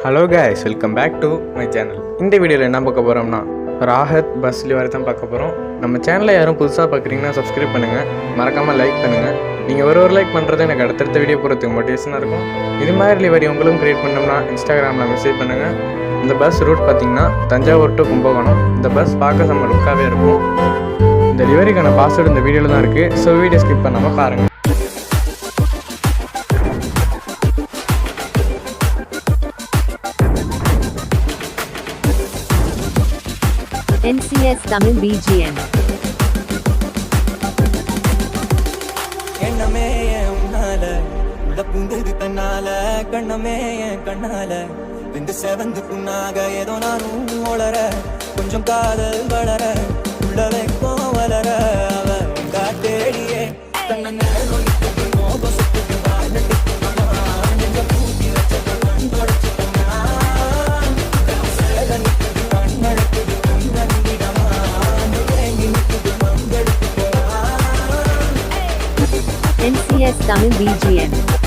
Hello guys, welcome back to my channel. இந்த வீடியோவில் என்ன பார்க்க போகிறோம்னா, ராஹத் பஸ் டெலிவரி தான் பார்க்க போகிறோம். நம்ம சேனலை யாரும் புதுசாக பார்க்குறீங்கன்னா சப்ஸ்கிரைப் பண்ணுங்கள், மறக்காமல் லைக் பண்ணுங்கள். நீங்கள் ஒரு லைக் பண்ணுறது எனக்கு அடுத்தடுத்த வீடியோ போகிறதுக்கு மோட்டிவேஷனாக இருக்கும். இது மாதிரி டெலிவரி உங்களும் க்ரியேட் பண்ணோம்னா இன்ஸ்டாகிராமில் மெசேஜ் பண்ணுங்கள். இந்த பஸ் ரூட் பார்த்திங்கன்னா தஞ்சாவூர் டு கும்பகோணம். இந்த பஸ் பார்க்க செம்ம லுக்காகவே இருக்கும். இந்த டெலிவரிக்கான பாஸ்வேர்டு இந்த வீடியோவில் தான் இருக்குது. ஸோ வீடியோ ஸ்கிப் பண்ணாமல் பாருங்கள். NCS Tamil BGM. எண்ணமே உன்னால உள்ள பூந்தது தன்னால கண்ணமே கண்ணால வெந்து செவந்து புண்ணாக ஏதோ நானும் ஒளர கொஞ்சம் காதல் வளர உள்ள வைக்கும் வளர அவ காத்தேடியே கண்ண NCS Tamil BGM.